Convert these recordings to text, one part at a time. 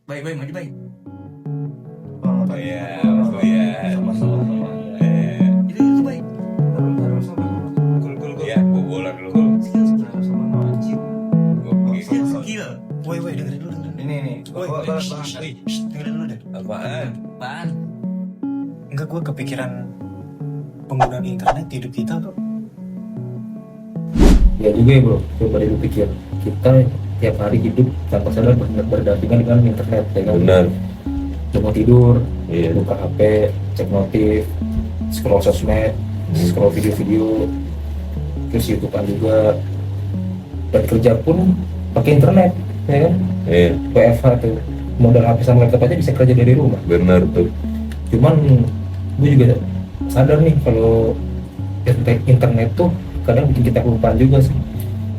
Baik, baik, maju baik. Oh iya, oh iya. Sama-sama. Itu baik. Taruh sama. Kul. Iya, gua bola dulu. Sama anjir. Skill. Woi, dengerin dulu. Ini. Woi, dengerin dulu deh. Apaan? Apaan? Enggak, gue kepikiran penggunaan internet di hidup kita tuh. Ya juga ya bro, coba dulu pikir kita tiap hari hidup tanpa sadar berdampingan dengan internet ya kan. Benar. Cuma tidur, Iya. buka HP, cek notif, scroll sosmed, scroll video-video, terus YouTubean juga, dan kerja pun pakai internet ya kan. Iya, WFH tuh, modal HP sama laptop aja bisa kerja dari rumah. benar tuh. Cuman gue juga sadar nih kalau internet tuh kadang bikin kita kelupaan juga sih,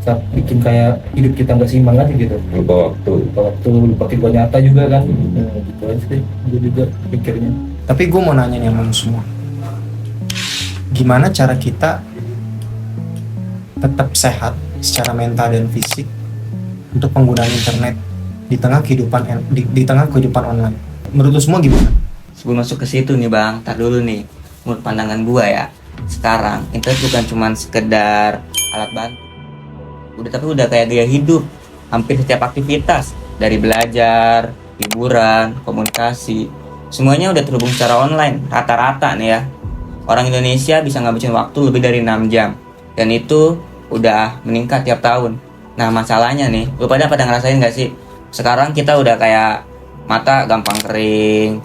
saat bikin kayak hidup kita nggak seimbang aja gitu, Lupa waktu. lupa kehidupan nyata juga kan. Gitu aja sih gue juga pikirnya. Tapi gue mau nanya nih sama lu semua, gimana cara kita tetap sehat secara mental dan fisik untuk penggunaan internet di tengah kehidupan online? Menurut lu semua gimana? Sebelum masuk ke situ nih bang, tar dulu nih. Menurut pandangan gua ya, sekarang internet bukan cuma sekedar alat bantu. Tapi udah kayak gaya hidup. Hampir setiap aktivitas, dari belajar, hiburan, komunikasi, semuanya udah terhubung secara online. Rata-rata nih ya, orang Indonesia bisa ngabisin waktu lebih dari 6 jam. Dan itu udah meningkat tiap tahun. Nah masalahnya nih, lu pada ngerasain gak sih? Sekarang kita udah kayak mata gampang kering,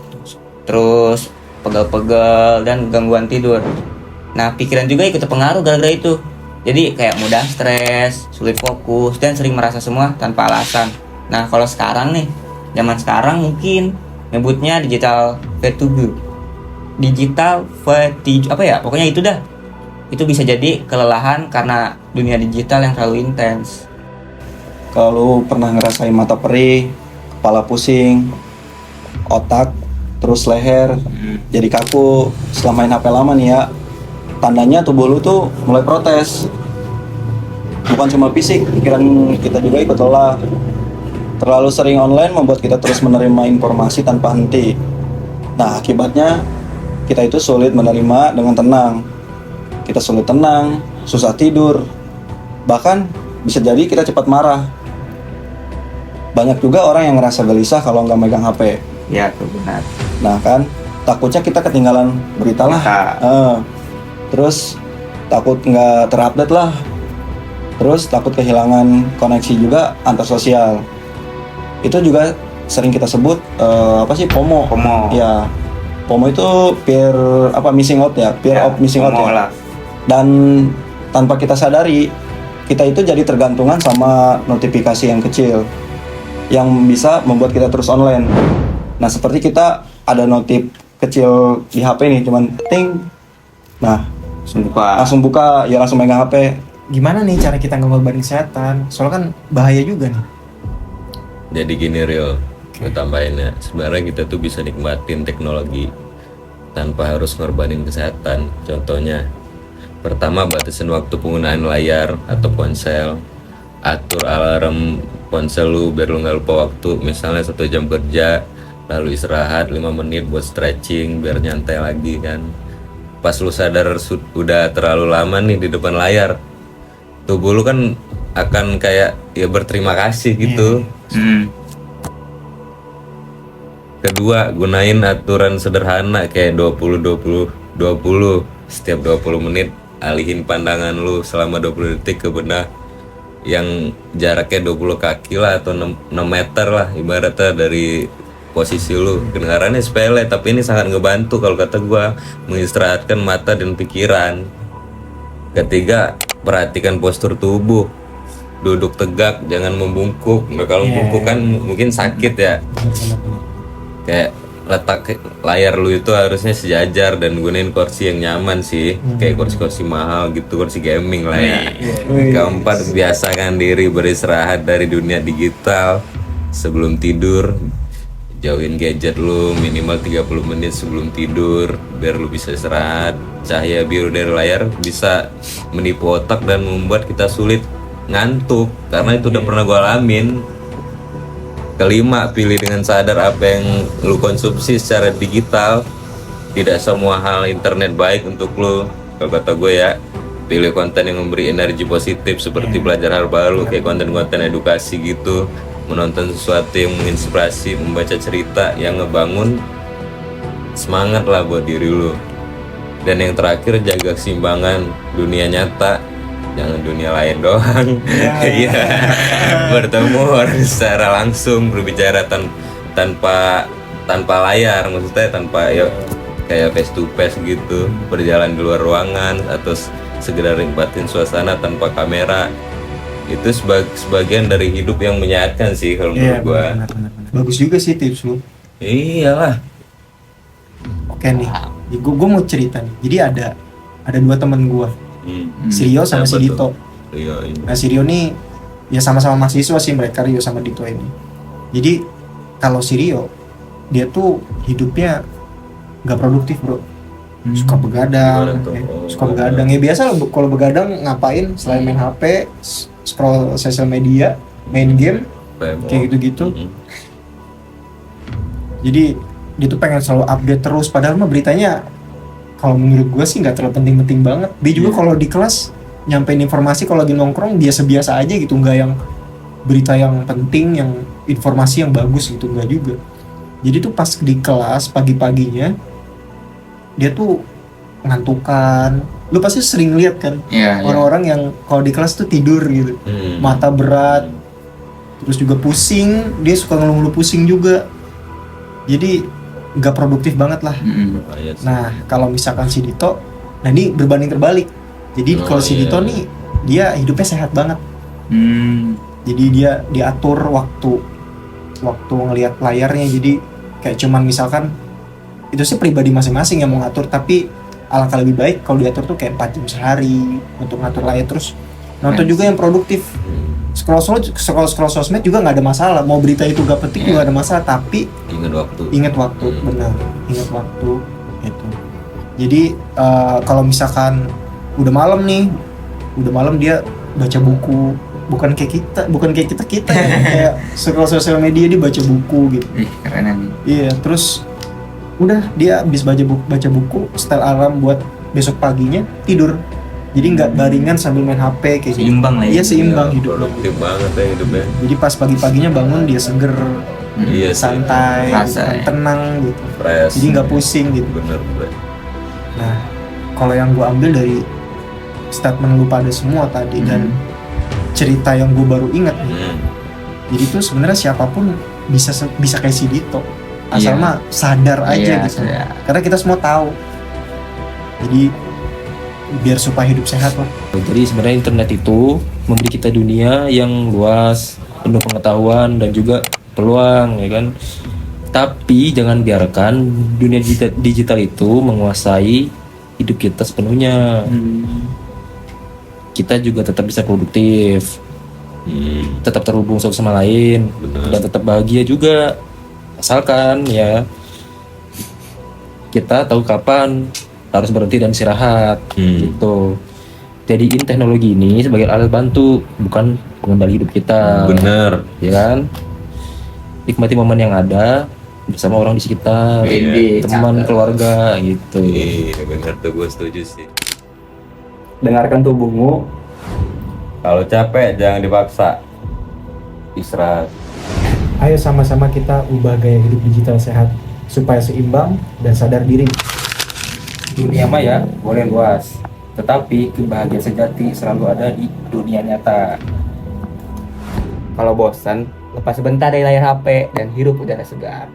terus pegel-pegel dan gangguan tidur. Nah pikiran juga ikut terpengaruh gara-gara itu. Jadi kayak mudah stres, sulit fokus, dan sering merasa semua tanpa alasan. Nah kalau sekarang nih, zaman sekarang mungkin nyebutnya digital fatigue. Digital fatigue, apa ya? Pokoknya itu dah. Itu bisa jadi kelelahan karena dunia digital yang terlalu intens. Kalau lu pernah ngerasain mata perih, kepala pusing, otak, terus leher jadi kaku setelah main HP lama nih ya, tandanya tubuh lu tuh mulai protes. Bukan cuma fisik, pikiran kita juga ikut lelah. Terlalu sering online membuat kita terus menerima informasi tanpa henti. Nah, akibatnya kita itu sulit menerima dengan tenang. Kita sulit tenang, susah tidur, bahkan bisa jadi kita cepat marah. Banyak juga orang yang ngerasa gelisah kalau nggak megang HP. Ya tuh benar. Nah kan, takutnya kita ketinggalan berita lah. Terus takut nggak terupdate lah. Terus takut kehilangan koneksi juga antar sosial. Itu juga sering kita sebut FOMO. FOMO. Ya, FOMO itu fear missing out ya, fear of missing out FOMO ya. lah. Dan tanpa kita sadari, kita itu jadi tergantungan sama notifikasi yang kecil yang bisa membuat kita terus online. Nah, seperti kita ada notif kecil di HP nih, cuman ting. Nah, langsung buka, ya langsung megang HP. Gimana nih cara kita ngorbanin kesehatan? Soalnya kan bahaya juga nih. Jadi gini Rio, gue tambahin ya. Sebenarnya kita tuh bisa nikmatin teknologi tanpa harus ngorbanin kesehatan. Contohnya, pertama batasin waktu penggunaan layar atau ponsel. Atur alarm ponsel lu biar lu nggak lupa waktu. Misalnya 1 jam kerja, lalu istirahat 5 menit buat stretching biar nyantai lagi kan. Pas lu sadar udah terlalu lama nih di depan layar, tubuh lu kan akan kayak ya berterima kasih gitu. Kedua, gunain aturan sederhana kayak 20-20-20. Setiap 20 menit alihin pandangan lu selama 20 detik ke benda yang jaraknya 20 kaki lah atau 6 meter lah ibaratnya dari posisi lu. Kedengarannya sepele tapi ini sangat ngebantu kalau kata gua mengistirahatkan mata dan pikiran. Ketiga, perhatikan postur tubuh. Duduk tegak, jangan membungkuk. Nah, kalau membungkuk kan mungkin sakit ya. Kayak letak layar lu itu harusnya sejajar dan gunain kursi yang nyaman sih. Kayak kursi-kursi mahal gitu, kursi gaming lah ya. Keempat, biasakan diri beristirahat dari dunia digital. Sebelum tidur, jauhin gadget lu minimal 30 menit sebelum tidur biar lu bisa istirahat. Cahaya biru dari layar bisa menipu otak dan membuat kita sulit ngantuk, karena itu udah pernah gue alamin. Kelima, pilih dengan sadar apa yang lu konsumsi secara digital. Tidak semua hal internet baik untuk lu. Kalau kata gue ya, pilih konten yang memberi energi positif seperti belajar hal baru, kayak konten-konten edukasi gitu, menonton sesuatu yang menginspirasi, membaca cerita yang ngebangun semangat lah buat diri lu. Dan yang terakhir, jaga keseimbangan dunia nyata, jangan dunia lain doang. Iya, bertemu orang secara langsung, berbicara tanpa layar, maksudnya tanpa ya kayak face to face gitu, berjalan di luar ruangan atau sekedar nikmatin suasana tanpa kamera. Itu sebagian dari hidup yang menyehatkan sih kalau menurut gua. benar. Bagus juga sih tips lu. Iyalah. Oke nih, gue mau cerita nih. Jadi ada dua temen gue, si Rio sama si Siapa Dito. tuh? Rio ini. Nah si Rio nih ya sama-sama mahasiswa sih mereka, Rio sama Dito ini. Jadi kalau si Rio, dia tuh hidupnya nggak produktif bro, suka begadang, Gimana tuh? suka begadang. Ya biasa lah, kalau begadang ngapain selain main HP, scroll sosial media, main game, kayak gitu-gitu. Jadi dia tuh pengen selalu update terus, padahal mah beritanya kalau menurut gue sih nggak terlalu penting-penting banget. Dia juga kalau di kelas nyampein informasi, kalau lagi nongkrong biasa-biasa aja gitu, nggak yang berita yang penting, yang informasi yang bagus gitu, nggak juga. Jadi tuh pas di kelas pagi-paginya dia tuh ngantukan. Lu pasti sering lihat kan orang-orang yang kalau di kelas tuh tidur gitu, mata berat, terus juga pusing, dia suka ngeluh-ngeluh pusing juga. Jadi nggak produktif banget lah. Nah kalau misalkan si Dito, nah ini berbanding terbalik. Jadi kalau si Dito nih dia hidupnya sehat banget. Jadi dia diatur waktu ngelihat layarnya. Jadi kayak cuman misalkan itu sih pribadi masing-masing yang mau ngatur, tapi alangkah lebih baik kalau diatur tuh kayak 4 jam sehari untuk ngatur layar. Terus nonton juga yang produktif. Scroll sosmed juga nggak ada masalah, mau berita itu gak penting juga ada masalah, tapi ingat waktu benar, ingat waktu itu. Jadi kalau misalkan udah malam dia baca buku, bukan kayak kita ya, kayak scroll sosial media, dia baca buku gitu. Keren. Iya, terus udah dia habis baca buku, setel alarm buat besok paginya tidur. Jadi nggak baringan sambil main HP kayak gitu. Seimbang lah ya. Iya, seimbang hidupnya. Produktif banget ya hidupnya. Jadi pas pagi-paginya bangun dia seger, Iya sih. santai, Rasa, ya. tenang gitu. Fresh. Jadi nggak pusing gitu. Bener. Nah, kalau yang gue ambil dari statement lu pada semua tadi dan cerita yang gue baru ingat nih. Jadi tuh sebenarnya siapapun bisa kayak si Dito, asal Iya. mah sadar aja Iya, gitu. sadar. Karena kita semua tahu. Jadi biar supaya hidup sehat lah. Jadi sebenarnya internet itu memberi kita dunia yang luas, penuh pengetahuan dan juga peluang, ya kan. Tapi jangan biarkan dunia digital itu menguasai hidup kita sepenuhnya. Kita juga tetap bisa produktif, tetap terhubung satu sama lain, dan tetap bahagia juga. Asalkan ya kita tahu kapan harus berhenti dan istirahat gitu. Jadiin teknologi ini sebagai alat bantu, bukan pengendali hidup kita. Bener. Ya kan? Nikmati momen yang ada bersama orang di sekitar, teman, keluarga gitu. Iya bener tuh, gue setuju sih. Dengarkan tubuhmu. Kalau capek jangan dipaksa, istirahat. Ayo sama-sama kita ubah gaya hidup digital sehat supaya seimbang dan sadar diri. Dunia maya boleh luas, tetapi kebahagiaan sejati selalu ada di dunia nyata. Kalau bosan, lepas sebentar dari layar HP dan hirup udara segar.